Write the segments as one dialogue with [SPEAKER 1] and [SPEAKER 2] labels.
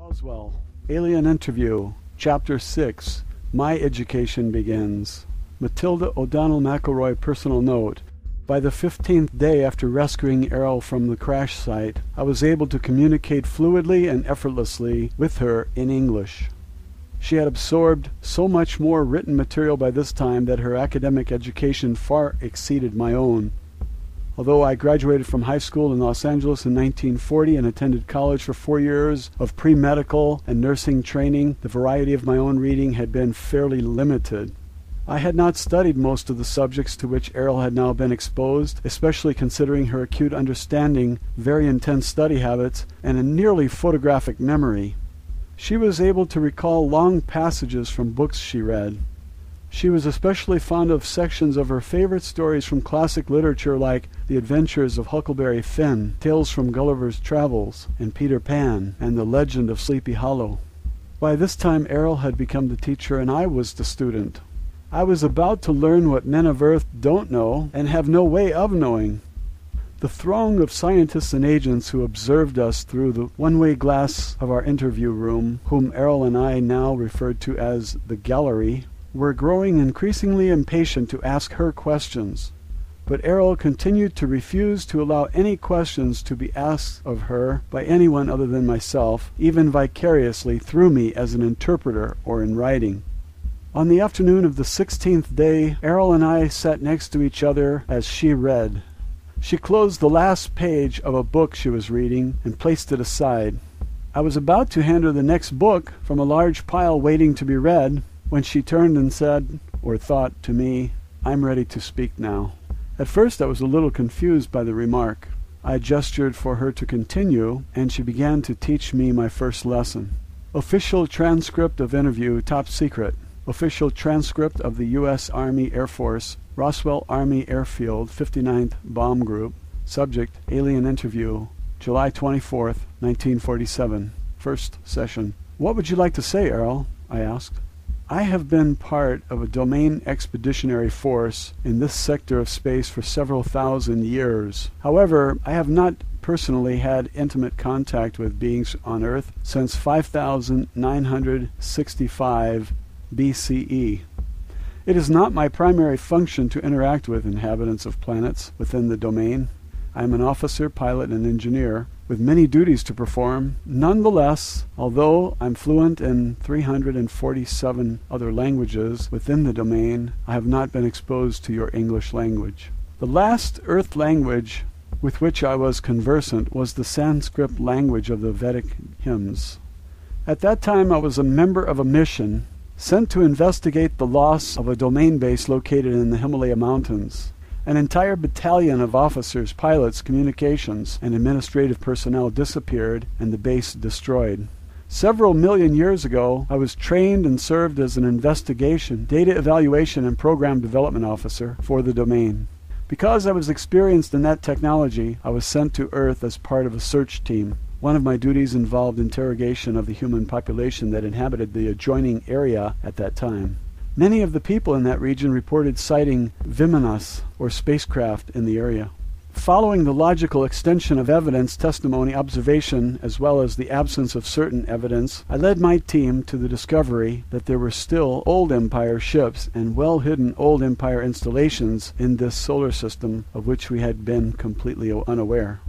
[SPEAKER 1] Roswell Alien Interview, Chapter 6, My Education Begins. Matilda O'Donnell MacElroy personal note. By the 15th day after rescuing Airl from the crash site, I was able to communicate fluidly and effortlessly with her in English. She had absorbed so much more written material by this time that her academic education far exceeded my own. Although I graduated from high school in Los Angeles in 1940 and attended college for 4 years of pre-medical and nursing training, the variety of my own reading had been fairly limited. I had not studied most of the subjects to which Airl had now been exposed, especially considering her acute understanding, very intense study habits, and a nearly photographic memory. She was able to recall long passages from books she read. She was especially fond of sections of her favorite stories from classic literature like The Adventures of Huckleberry Finn, Tales from Gulliver's Travels, and Peter Pan, and The Legend of Sleepy Hollow. By this time Airl had become the teacher and I was the student. I was about to learn what men of Earth don't know and have no way of knowing. The throng of scientists and agents who observed us through the one-way glass of our interview room, whom Airl and I now referred to as the gallery, were growing increasingly impatient to ask her questions. But Airl continued to refuse to allow any questions to be asked of her by anyone other than myself, even vicariously through me as an interpreter or in writing. On the afternoon of the 16th day, Airl and I sat next to each other as she read. She closed the last page of a book she was reading and placed it aside. I was about to hand her the next book from a large pile waiting to be read, when she turned and said, or thought to me, "I'm ready to speak now." At first I was a little confused by the remark. I gestured for her to continue, and she began to teach me my first lesson. Official transcript of interview, top secret. Official transcript of the U.S. Army Air Force, Roswell Army Airfield, 59th Bomb Group. Subject, Alien Interview, July 24th, 1947. First session. "What would you like to say, Airl?" I asked. "I have been part of a domain expeditionary force in this sector of space for several thousand years. However, I have not personally had intimate contact with beings on Earth since 5965 BCE. It is not my primary function to interact with inhabitants of planets within the domain. I am an officer, pilot, and engineer, with many duties to perform. Nonetheless, although I'm fluent in 347 other languages within the domain, I have not been exposed to your English language. The last Earth language with which I was conversant was the Sanskrit language of the Vedic hymns. At that time I was a member of a mission sent to investigate the loss of a domain base located in the Himalaya Mountains. An entire battalion of officers, pilots, communications, and administrative personnel disappeared and the base destroyed. Several million years ago, I was trained and served as an investigation, data evaluation, and program development officer for the domain. Because I was experienced in that technology, I was sent to Earth as part of a search team. One of my duties involved interrogation of the human population that inhabited the adjoining area at that time. Many of the people in that region reported sighting Vimanas, or spacecraft, in the area. Following the logical extension of evidence, testimony, observation, as well as the absence of certain evidence, I led my team to the discovery that there were still old Empire ships and well-hidden old Empire installations in this solar system of which we had been completely unaware.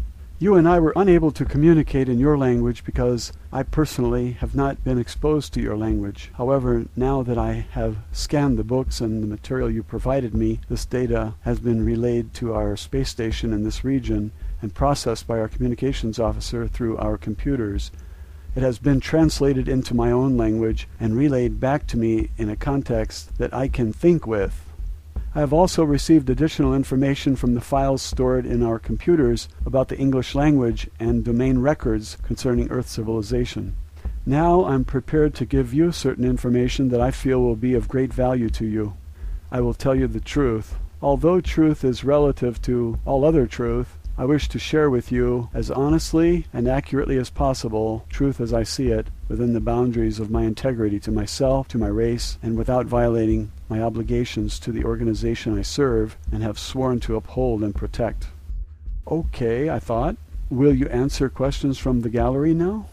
[SPEAKER 1] You and I were unable to communicate in your language because I personally have not been exposed to your language. However, now that I have scanned the books and the material you provided me, this data has been relayed to our space station in this region and processed by our communications officer through our computers. It has been translated into my own language and relayed back to me in a context that I can think with. I have also received additional information from the files stored in our computers about the English language and domain records concerning Earth civilization. Now I'm prepared to give you certain information that I feel will be of great value to you. I will tell you the truth. Although truth is relative to all other truth, I wish to share with you, as honestly and accurately as possible, truth as I see it, within the boundaries of my integrity to myself, to my race, and without violating my obligations to the organization I serve and have sworn to uphold and protect. Okay, I thought. Will you answer questions from the gallery now?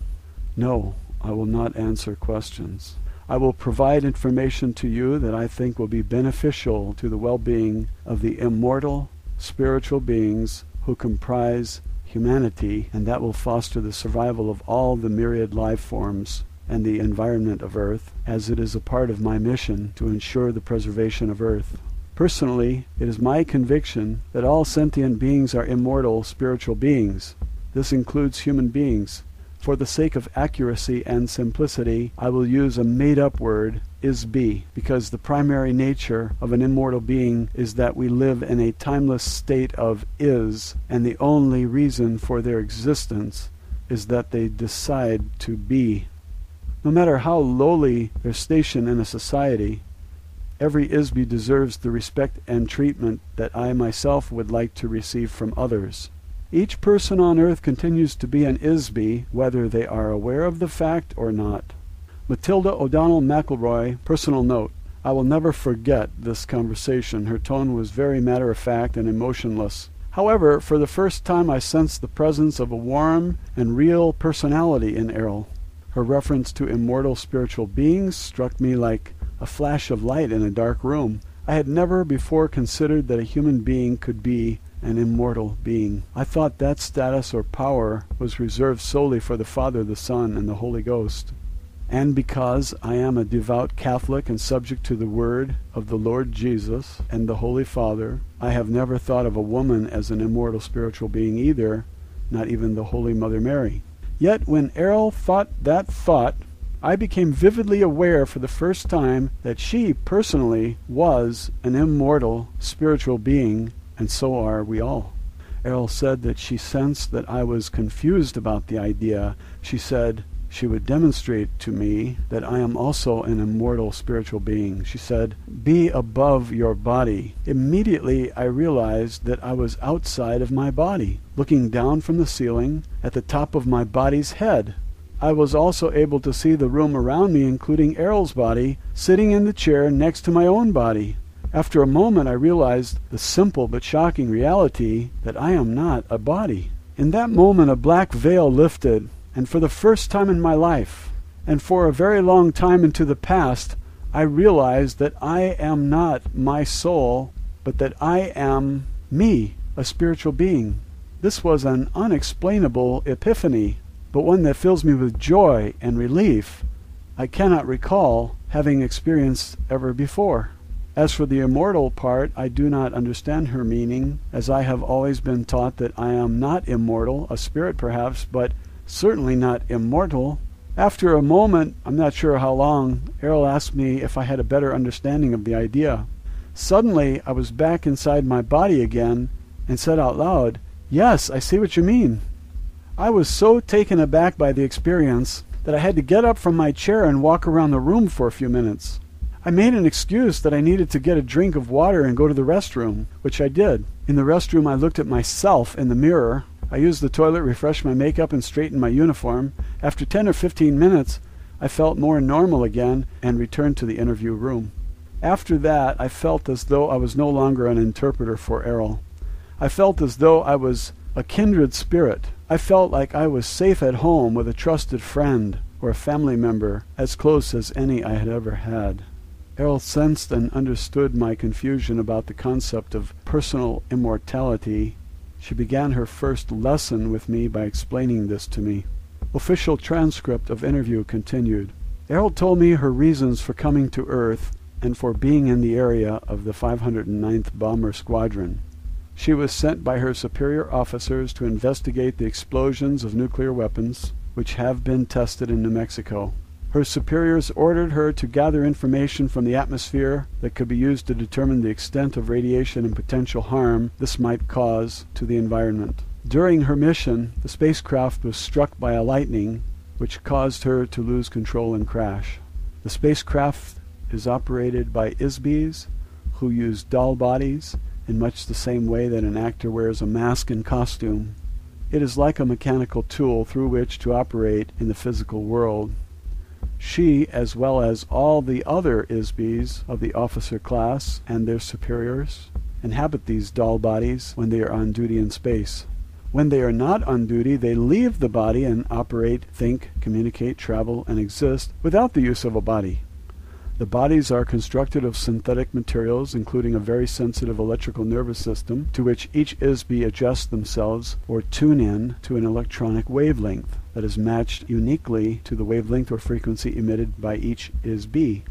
[SPEAKER 1] No, I will not answer questions. I will provide information to you that I think will be beneficial to the well-being of the immortal spiritual beings who comprise humanity, and that will foster the survival of all the myriad life forms and the environment of Earth, as it is a part of my mission to ensure the preservation of Earth. Personally, it is my conviction that all sentient beings are immortal spiritual beings. This includes human beings. For the sake of accuracy and simplicity, I will use a made-up word, is-be, because the primary nature of an immortal being is that we live in a timeless state of is, and the only reason for their existence is that they decide to be. No matter how lowly their station in a society, every is-be deserves the respect and treatment that I myself would like to receive from others. Each person on Earth continues to be an is-be, whether they are aware of the fact or not. Matilda O'Donnell MacElroy, personal note. I will never forget this conversation. Her tone was very matter-of-fact and emotionless. However, for the first time I sensed the presence of a warm and real personality in Airl. Her reference to immortal spiritual beings struck me like a flash of light in a dark room. I had never before considered that a human being could be an immortal being. I thought that status or power was reserved solely for the Father, the Son, and the Holy Ghost. And because I am a devout Catholic and subject to the word of the Lord Jesus and the Holy Father, I have never thought of a woman as an immortal spiritual being either, not even the Holy Mother Mary. Yet when Airl thought that thought, I became vividly aware for the first time that she personally was an immortal spiritual being, and so are we all. Airl said that she sensed that I was confused about the idea. She said she would demonstrate to me that I am also an immortal spiritual being. She said, "Be above your body." Immediately I realized that I was outside of my body, looking down from the ceiling at the top of my body's head. I was also able to see the room around me, including Airl's body, sitting in the chair next to my own body. After a moment I realized the simple but shocking reality that I am not a body. In that moment a black veil lifted, and for the first time in my life, and for a very long time into the past, I realized that I am not my soul, but that I am me, a spiritual being. This was an unexplainable epiphany, but one that fills me with joy and relief I cannot recall having experienced ever before. As for the immortal part, I do not understand her meaning, as I have always been taught that I am not immortal, a spirit perhaps, but certainly not immortal. After a moment, I'm not sure how long, Airl asked me if I had a better understanding of the idea. Suddenly, I was back inside my body again and said out loud, "Yes, I see what you mean." I was so taken aback by the experience that I had to get up from my chair and walk around the room for a few minutes. I made an excuse that I needed to get a drink of water and go to the restroom, which I did. In the restroom I looked at myself in the mirror. I used the toilet, refreshed my makeup, and straightened my uniform. After 10 or 15 minutes, I felt more normal again and returned to the interview room. After that, I felt as though I was no longer an interpreter for Airl. I felt as though I was a kindred spirit. I felt like I was safe at home with a trusted friend or a family member, as close as any I had ever had. Airl sensed and understood my confusion about the concept of personal immortality. She began her first lesson with me by explaining this to me. Official transcript of interview continued. Airl told me her reasons for coming to Earth and for being in the area of the 509th Bomber Squadron. She was sent by her superior officers to investigate the explosions of nuclear weapons, which have been tested in New Mexico. Her superiors ordered her to gather information from the atmosphere that could be used to determine the extent of radiation and potential harm this might cause to the environment. During her mission, the spacecraft was struck by a lightning, which caused her to lose control and crash. The spacecraft is operated by is-BEs, who use doll bodies in much the same way that an actor wears a mask and costume. It is like a mechanical tool through which to operate in the physical world. She, as well as all the other is-BEs of the officer class and their superiors, inhabit these doll bodies when they are on duty in space. When they are not on duty, they leave the body and operate, think, communicate, travel, and exist without the use of a body. The bodies are constructed of synthetic materials, including a very sensitive electrical nervous system, to which each is-be adjusts themselves or tune in to an electronic wavelength that is matched uniquely to the wavelength or frequency emitted by each is-be.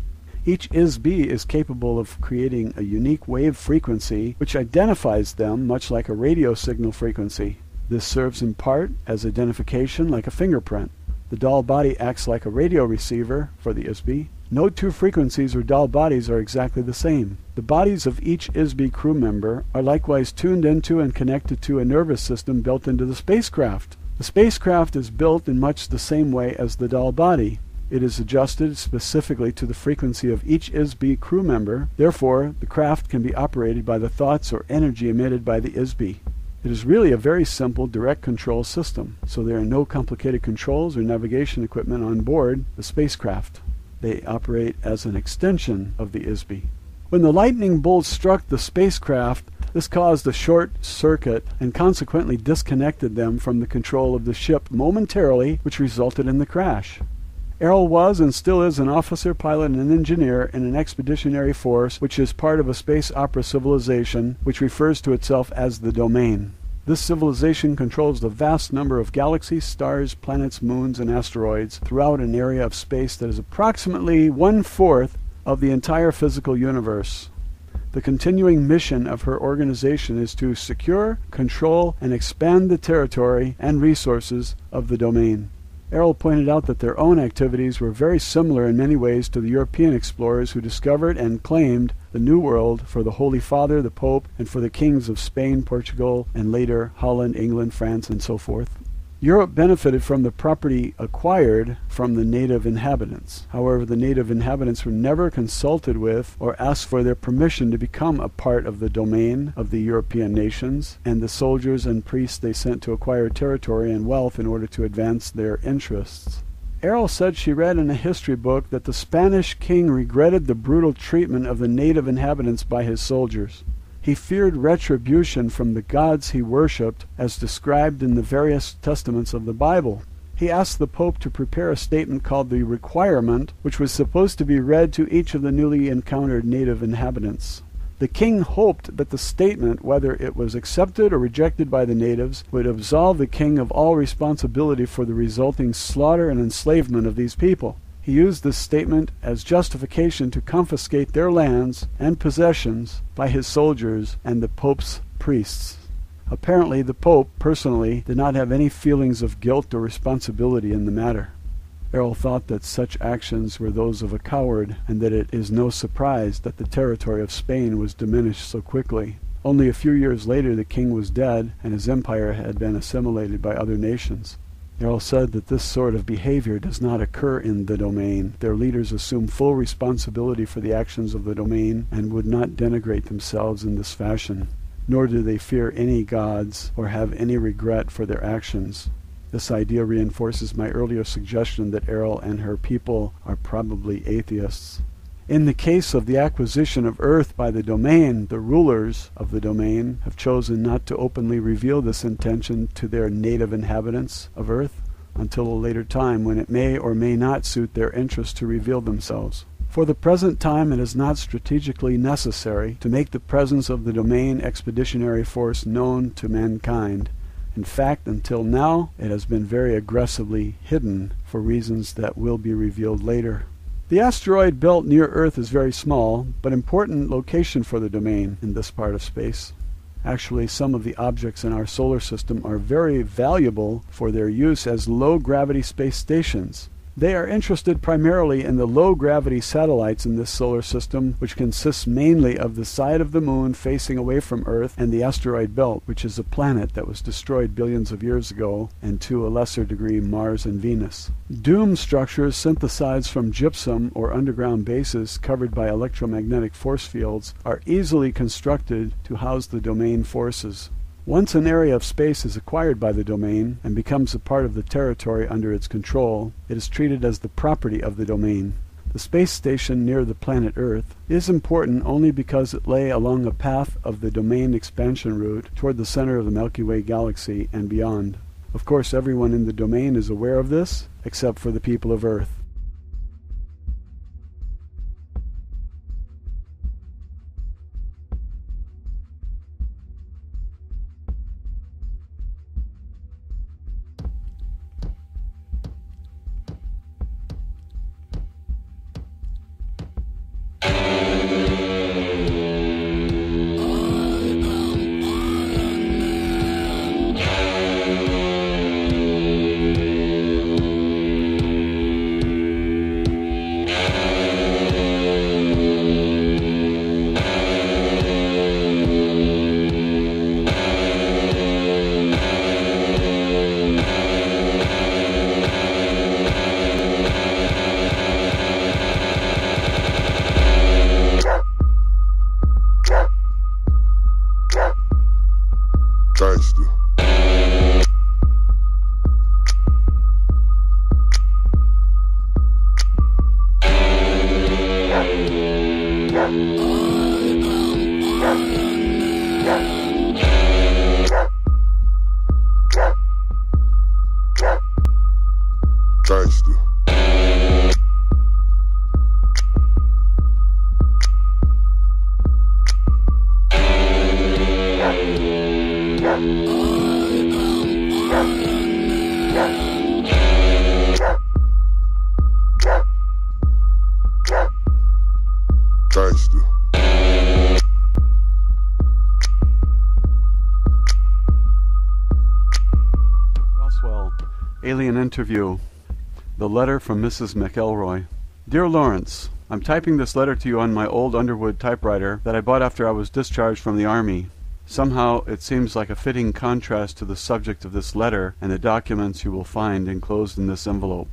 [SPEAKER 1] Each is-be is capable of creating a unique wave frequency which identifies them much like a radio signal frequency. This serves in part as identification like a fingerprint. The doll body acts like a radio receiver for the is-be. No two frequencies or doll bodies are exactly the same. The bodies of each is-be crew member are likewise tuned into and connected to a nervous system built into the spacecraft. The spacecraft is built in much the same way as the doll body. It is adjusted specifically to the frequency of each is-be crew member. Therefore, the craft can be operated by the thoughts or energy emitted by the is-be. It is really a very simple direct control system, so there are no complicated controls or navigation equipment on board the spacecraft. They operate as an extension of the is-be. When the lightning bolt struck the spacecraft, this caused a short circuit and consequently disconnected them from the control of the ship momentarily, which resulted in the crash. Airl was and still is an officer, pilot, and engineer in an expeditionary force which is part of a space opera civilization which refers to itself as the Domain. This civilization controls the vast number of galaxies, stars, planets, moons, and asteroids throughout an area of space that is approximately 1/4 of the entire physical universe. The continuing mission of her organization is to secure, control, and expand the territory and resources of the Domain. Airl pointed out that their own activities were very similar in many ways to the European explorers who discovered and claimed the New World for the Holy Father, the Pope, and for the kings of Spain, Portugal, and later Holland, England, France, and so forth. Europe benefited from the property acquired from the native inhabitants. However, the native inhabitants were never consulted with or asked for their permission to become a part of the domain of the European nations, and the soldiers and priests they sent to acquire territory and wealth in order to advance their interests. Airl said she read in a history book that the Spanish king regretted the brutal treatment of the native inhabitants by his soldiers. He feared retribution from the gods he worshipped, as described in the various testaments of the Bible. He asked the Pope to prepare a statement called the Requirement, which was supposed to be read to each of the newly encountered native inhabitants. The king hoped that the statement, whether it was accepted or rejected by the natives, would absolve the king of all responsibility for the resulting slaughter and enslavement of these people. He used this statement as justification to confiscate their lands and possessions by his soldiers and the Pope's priests. Apparently, the Pope, personally, did not have any feelings of guilt or responsibility in the matter. Airl thought that such actions were those of a coward, and that it is no surprise that the territory of Spain was diminished so quickly. Only a few years later the king was dead, and his empire had been assimilated by other nations. Airl said that this sort of behavior does not occur in the domain. Their leaders assume full responsibility for the actions of the domain and would not denigrate themselves in this fashion, nor do they fear any gods or have any regret for their actions. This idea reinforces my earlier suggestion that Airl and her people are probably atheists. In the case of the acquisition of Earth by the domain, the rulers of the domain have chosen not to openly reveal this intention to their native inhabitants of Earth until a later time when it may or may not suit their interest to reveal themselves. For the present time, it is not strategically necessary to make the presence of the domain expeditionary force known to mankind. In fact, until now, it has been very aggressively hidden for reasons that will be revealed later. The asteroid belt near Earth is very small, but important location for the domain in this part of space. Actually, some of the objects in our solar system are very valuable for their use as low-gravity space stations. They are interested primarily in the low-gravity satellites in this solar system, which consists mainly of the side of the moon facing away from Earth and the asteroid belt, which is a planet that was destroyed billions of years ago, and to a lesser degree Mars and Venus. Dome structures synthesized from gypsum or underground bases covered by electromagnetic force fields are easily constructed to house the domain forces. Once an area of space is acquired by the domain and becomes a part of the territory under its control, it is treated as the property of the domain. The The space station near the planet Earth is important only because it lay along a path of the domain expansion route toward the center of the Milky Way galaxy and beyond. Of course, everyone in the domain is aware of this, except for the people of Earth. Roswell Alien Interview. The letter from Mrs. MacElroy. Dear Lawrence, I'm typing this letter to you on my old Underwood typewriter that I bought after I was discharged from the Army. Somehow it seems like a fitting contrast to the subject of this letter and the documents you will find enclosed in this envelope.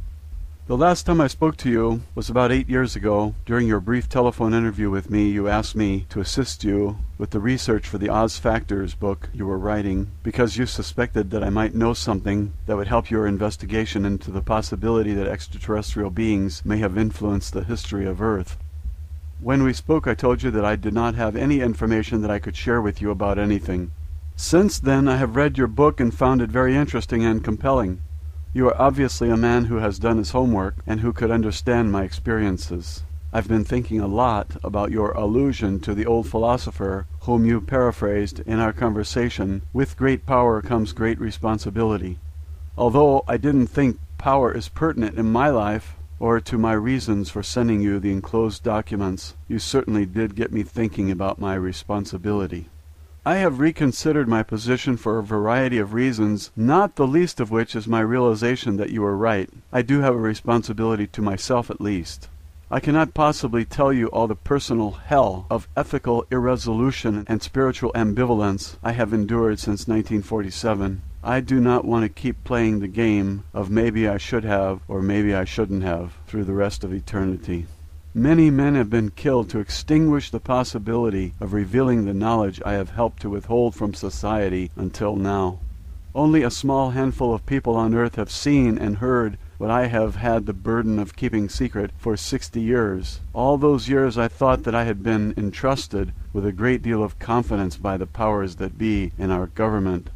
[SPEAKER 1] The last time I spoke to you was about 8 years ago. During your brief telephone interview with me, you asked me to assist you with the research for the Oz Factors book you were writing because you suspected that I might know something that would help your investigation into the possibility that extraterrestrial beings may have influenced the history of Earth. When we spoke, I told you that I did not have any information that I could share with you about anything. Since then, I have read your book and found it very interesting and compelling. You are obviously a man who has done his homework and who could understand my experiences. I've been thinking a lot about your allusion to the old philosopher whom you paraphrased in our conversation, "With great power comes great responsibility." Although I didn't think power is pertinent in my life or to my reasons for sending you the enclosed documents, you certainly did get me thinking about my responsibility. I have reconsidered my position for a variety of reasons, not the least of which is my realization that you are right. I do have a responsibility to myself at least. I cannot possibly tell you all the personal hell of ethical irresolution and spiritual ambivalence I have endured since 1947. I do not want to keep playing the game of maybe I should have or maybe I shouldn't have through the rest of eternity. Many men have been killed to extinguish the possibility of revealing the knowledge I have helped to withhold from society until now. Only a small handful of people on Earth have seen and heard what I have had the burden of keeping secret for 60 years. All those years I thought that I had been entrusted with a great deal of confidence by the powers that be in our government.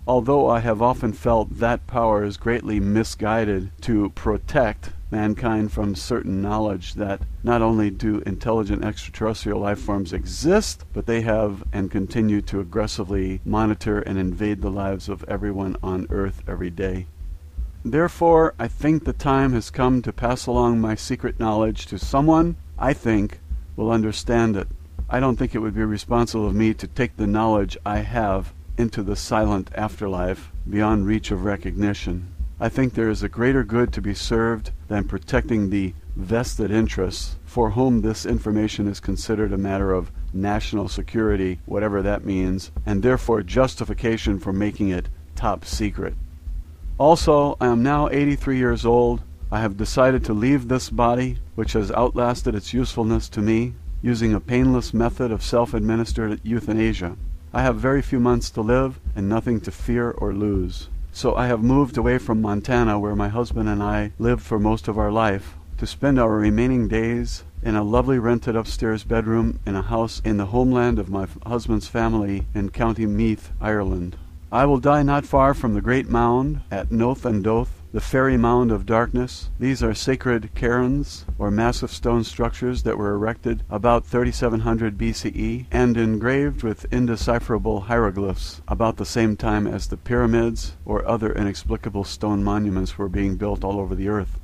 [SPEAKER 1] Although I have often felt that power is greatly misguided to protect mankind from certain knowledge that not only do intelligent extraterrestrial life forms exist, but they have and continue to aggressively monitor and invade the lives of everyone on Earth every day. Therefore, I think the time has come to pass along my secret knowledge to someone I think will understand it. I don't think it would be responsible of me to take the knowledge I have into the silent afterlife beyond reach of recognition. I think there is a greater good to be served than protecting the vested interests for whom this information is considered a matter of national security, whatever that means, and therefore justification for making it top secret. Also, I am now 83 years old. I have decided to leave this body, which has outlasted its usefulness to me, using a painless method of self-administered euthanasia. I have very few months to live and nothing to fear or lose. So I have moved away from Montana, where my husband and I lived for most of our life, to spend our remaining days in a lovely rented upstairs bedroom in a house in the homeland of my husband's family in County Meath, Ireland. I will die not far from the great mound at Noth and Doth, the fairy mound of darkness. These are sacred cairns, or massive stone structures that were erected about 3700 BCE and engraved with indecipherable hieroglyphs about the same time as the pyramids or other inexplicable stone monuments were being built all over the earth.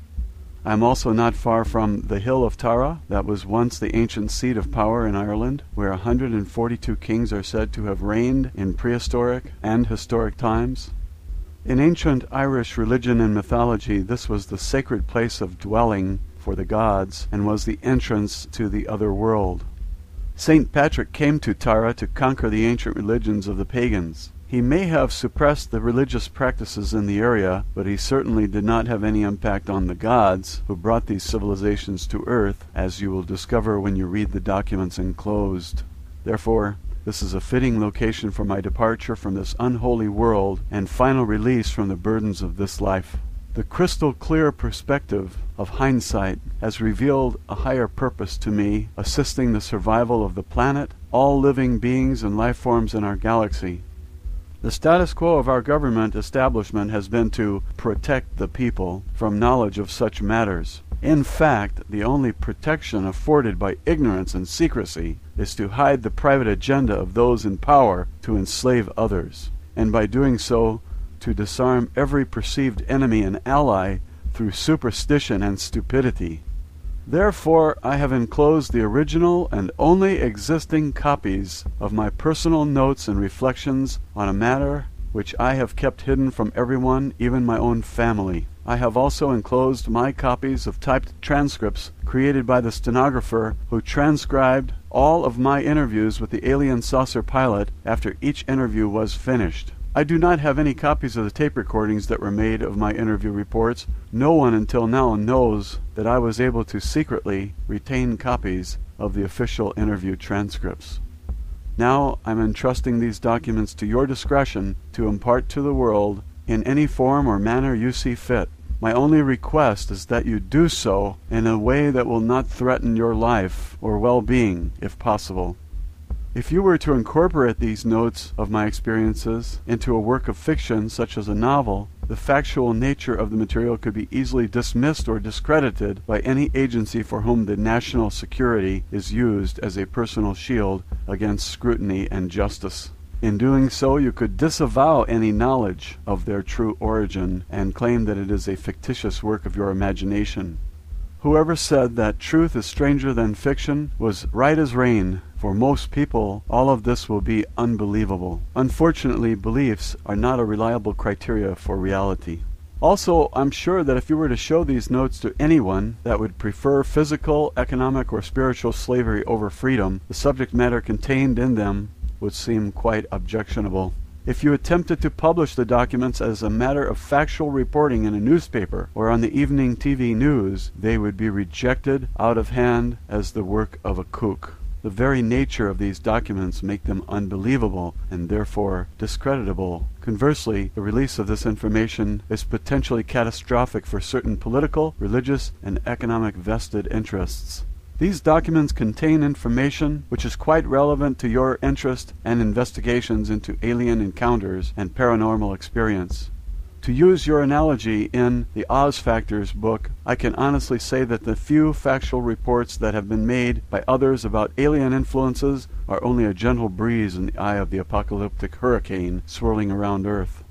[SPEAKER 1] I am also not far from the hill of Tara, that was once the ancient seat of power in Ireland, where 142 kings are said to have reigned in prehistoric and historic times. In ancient Irish religion and mythology, this was the sacred place of dwelling for the gods and was the entrance to the other world. St. Patrick came to Tara to conquer the ancient religions of the pagans. He may have suppressed the religious practices in the area, but he certainly did not have any impact on the gods who brought these civilizations to earth, as you will discover when you read the documents enclosed. Therefore, this is a fitting location for my departure from this unholy world and final release from the burdens of this life. The crystal clear perspective of hindsight has revealed a higher purpose to me, assisting the survival of the planet, all living beings and life forms in our galaxy. The status quo of our government establishment has been to protect the people from knowledge of such matters. In fact, the only protection afforded by ignorance and secrecy is to hide the private agenda of those in power to enslave others, and by doing so, to disarm every perceived enemy and ally through superstition and stupidity. Therefore, I have enclosed the original and only existing copies of my personal notes and reflections on a matter which I have kept hidden from everyone, even my own family. I have also enclosed my copies of typed transcripts created by the stenographer who transcribed all of my interviews with the alien saucer pilot after each interview was finished. I do not have any copies of the tape recordings that were made of my interview reports. No one until now knows that I was able to secretly retain copies of the official interview transcripts. Now I'm entrusting these documents to your discretion to impart to the world in any form or manner you see fit. My only request is that you do so in a way that will not threaten your life or well-being, if possible. If you were to incorporate these notes of my experiences into a work of fiction, such as a novel, the factual nature of the material could be easily dismissed or discredited by any agency for whom the national security is used as a personal shield against scrutiny and justice. In doing so, you could disavow any knowledge of their true origin and claim that it is a fictitious work of your imagination. Whoever said that truth is stranger than fiction was right as rain. For most people, all of this will be unbelievable. Unfortunately, beliefs are not a reliable criteria for reality. Also, I'm sure that if you were to show these notes to anyone that would prefer physical, economic, or spiritual slavery over freedom, the subject matter contained in them would seem quite objectionable. If you attempted to publish the documents as a matter of factual reporting in a newspaper or on the evening TV news, they would be rejected out of hand as the work of a kook. The very nature of these documents make them unbelievable and therefore discreditable. Conversely, the release of this information is potentially catastrophic for certain political, religious, and economic vested interests. These documents contain information which is quite relevant to your interest and investigations into alien encounters and paranormal experience. To use your analogy in the Oz Factors book, I can honestly say that the few factual reports that have been made by others about alien influences are only a gentle breeze in the eye of the apocalyptic hurricane swirling around Earth.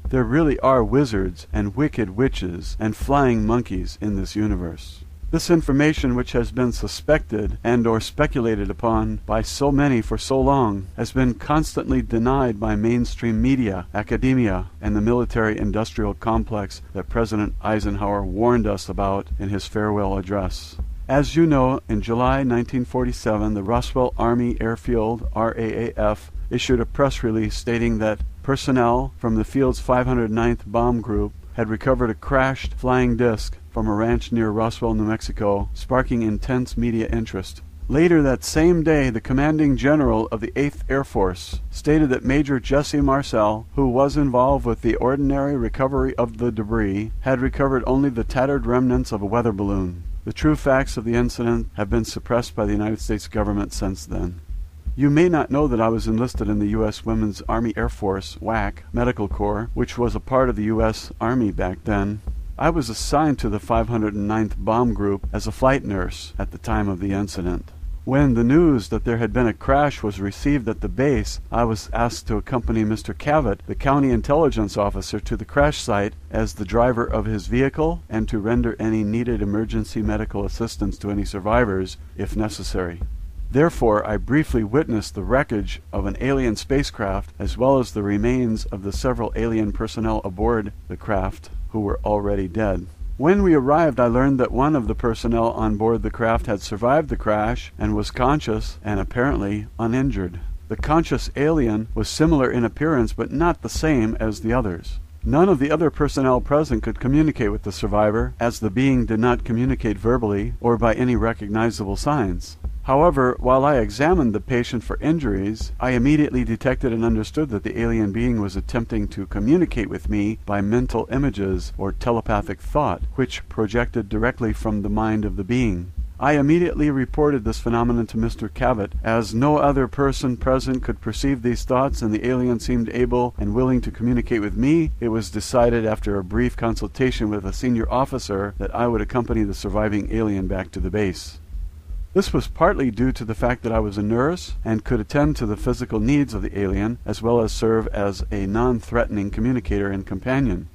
[SPEAKER 1] There really are wizards and wicked witches and flying monkeys in this universe. This information, which has been suspected and or speculated upon by so many for so long, has been constantly denied by mainstream media, academia, and the military-industrial complex that President Eisenhower warned us about in his farewell address. As you know, in July 1947, the Roswell Army Airfield, RAAF, issued a press release stating that personnel from the field's 509th Bomb Group had recovered a crashed flying disc from a ranch near Roswell, New Mexico, sparking intense media interest. Later that same day, the commanding general of the 8th Air Force stated that Major Jesse Marcel, who was involved with the ordinary recovery of the debris, had recovered only the tattered remnants of a weather balloon. The true facts of the incident have been suppressed by the United States government since then. You may not know that I was enlisted in the U.S. Women's Army Air Force, WAC, Medical Corps, which was a part of the U.S. Army back then. I was assigned to the 509th Bomb Group as a flight nurse at the time of the incident. When the news that there had been a crash was received at the base, I was asked to accompany Mr. Cavett, the county intelligence officer, to the crash site as the driver of his vehicle and to render any needed emergency medical assistance to any survivors, if necessary. Therefore, I briefly witnessed the wreckage of an alien spacecraft as well as the remains of the several alien personnel aboard the craft who were already dead. When we arrived, I learned that one of the personnel on board the craft had survived the crash and was conscious and apparently uninjured. The conscious alien was similar in appearance but not the same as the others. None of the other personnel present could communicate with the survivor, as the being did not communicate verbally or by any recognizable signs. However, while I examined the patient for injuries, I immediately detected and understood that the alien being was attempting to communicate with me by mental images or telepathic thought, which projected directly from the mind of the being. I immediately reported this phenomenon to Mr. Cavett. As no other person present could perceive these thoughts and the alien seemed able and willing to communicate with me, it was decided after a brief consultation with a senior officer that I would accompany the surviving alien back to the base. This was partly due to the fact that I was a nurse and could attend to the physical needs of the alien, as well as serve as a non-threatening communicator and companion.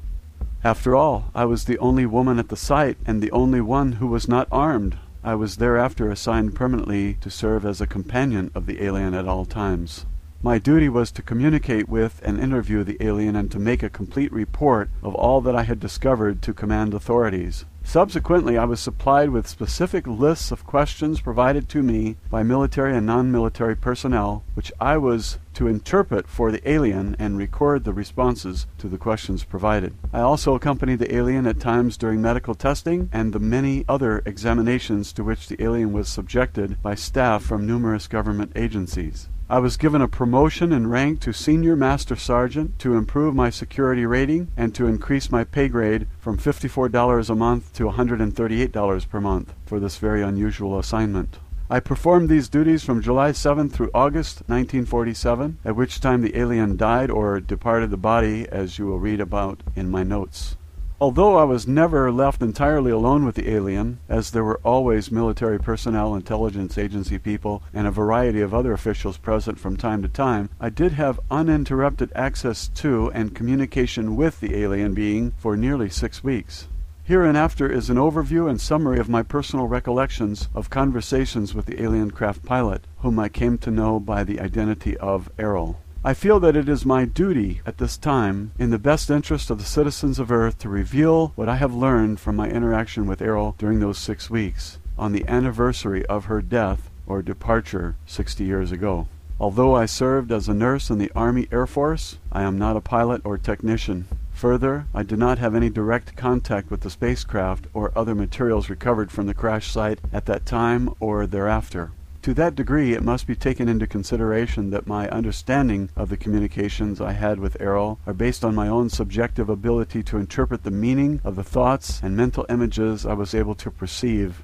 [SPEAKER 1] After all, I was the only woman at the site and the only one who was not armed. I was thereafter assigned permanently to serve as a companion of the alien at all times. My duty was to communicate with and interview the alien and to make a complete report of all that I had discovered to command authorities. Subsequently, I was supplied with specific lists of questions provided to me by military and non-military personnel, which I was to interpret for the alien and record the responses to the questions provided. I also accompanied the alien at times during medical testing and the many other examinations to which the alien was subjected by staff from numerous government agencies. I was given a promotion in rank to Senior Master Sergeant to improve my security rating and to increase my pay grade from $54 a month to $138 per month for this very unusual assignment. I performed these duties from July 7 through August 1947, at which time the alien died or departed the body, as you will read about in my notes. Although I was never left entirely alone with the alien, as there were always military personnel, intelligence agency people, and a variety of other officials present from time to time, I did have uninterrupted access to and communication with the alien being for nearly 6 weeks. Hereinafter is an overview and summary of my personal recollections of conversations with the alien craft pilot, whom I came to know by the identity of Airl. I feel that it is my duty at this time, in the best interest of the citizens of Earth, to reveal what I have learned from my interaction with Airl during those 6 weeks, on the anniversary of her death or departure 60 years ago. Although I served as a nurse in the Army Air Force, I am not a pilot or technician. Further, I did not have any direct contact with the spacecraft or other materials recovered from the crash site at that time or thereafter. To that degree, it must be taken into consideration that my understanding of the communications I had with Airl are based on my own subjective ability to interpret the meaning of the thoughts and mental images I was able to perceive.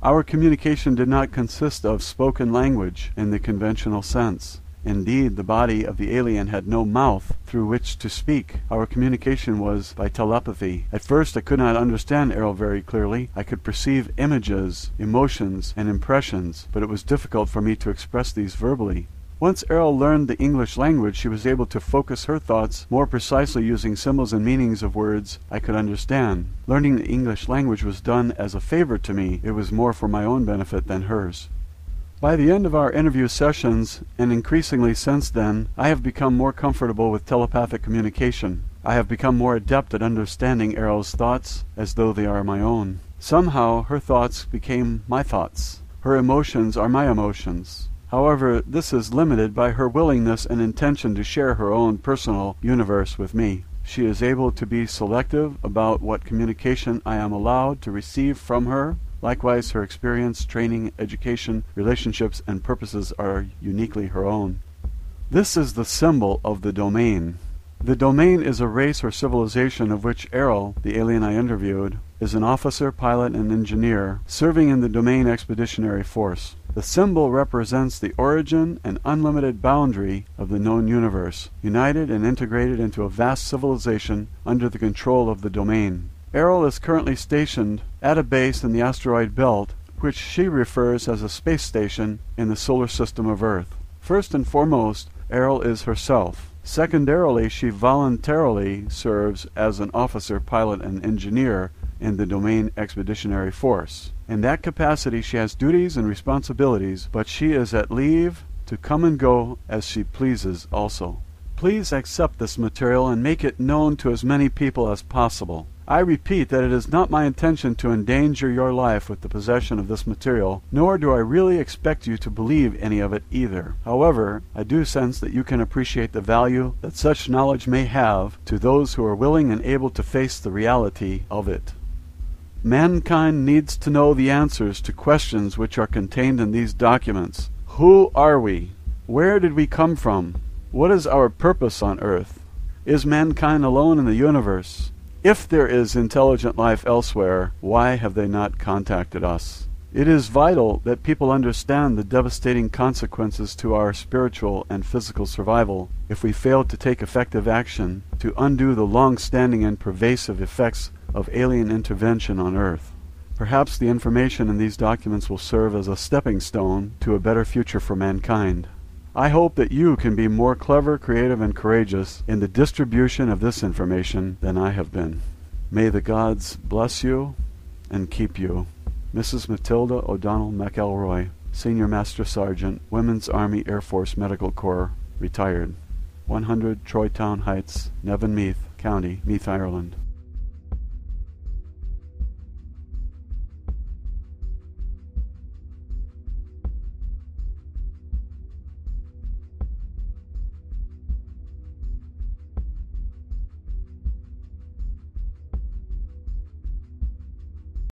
[SPEAKER 1] Our communication did not consist of spoken language in the conventional sense. Indeed, the body of the alien had no mouth through which to speak. Our communication was by telepathy. At first I could not understand Airl very clearly. I could perceive images, emotions, and impressions, but it was difficult for me to express these verbally. Once Airl learned the English language, she was able to focus her thoughts more precisely using symbols and meanings of words I could understand. Learning the English language was done as a favor to me. It was more for my own benefit than hers. By the end of our interview sessions, and increasingly since then, I have become more comfortable with telepathic communication. I have become more adept at understanding Airl's thoughts as though they are my own. Somehow, her thoughts became my thoughts. Her emotions are my emotions. However, this is limited by her willingness and intention to share her own personal universe with me. She is able to be selective about what communication I am allowed to receive from her. Likewise, her experience, training, education, relationships, and purposes are uniquely her own. This is the symbol of the domain. The domain is a race or civilization of which Airl, the alien I interviewed, is an officer, pilot, and engineer serving in the Domain Expeditionary Force. The symbol represents the origin and unlimited boundary of the known universe, united and integrated into a vast civilization under the control of the Domain. Airl is currently stationed at a base in the asteroid belt, which she refers as a space station in the solar system of Earth. First and foremost, Airl is herself. Secondarily, she voluntarily serves as an officer, pilot, and engineer in the Domain Expeditionary Force. In that capacity, she has duties and responsibilities, but she is at leave to come and go as she pleases also. Please accept this material and make it known to as many people as possible. I repeat that it is not my intention to endanger your life with the possession of this material, nor do I really expect you to believe any of it either. However, I do sense that you can appreciate the value that such knowledge may have to those who are willing and able to face the reality of it. Mankind needs to know the answers to questions which are contained in these documents. Who are we? Where did we come from? What is our purpose on Earth? Is mankind alone in the universe? If there is intelligent life elsewhere, why have they not contacted us? It is vital that people understand the devastating consequences to our spiritual and physical survival if we fail to take effective action to undo the long-standing and pervasive effects of alien intervention on Earth. Perhaps the information in these documents will serve as a stepping stone to a better future for mankind. I hope that you can be more clever, creative, and courageous in the distribution of this information than I have been. May the gods bless you and keep you. Mrs. Matilda O'Donnell MacElroy, Senior Master Sergeant, Women's Army Air Force Medical Corps, retired. 100 Troytown Heights, Neven Meath County, Meath, Ireland.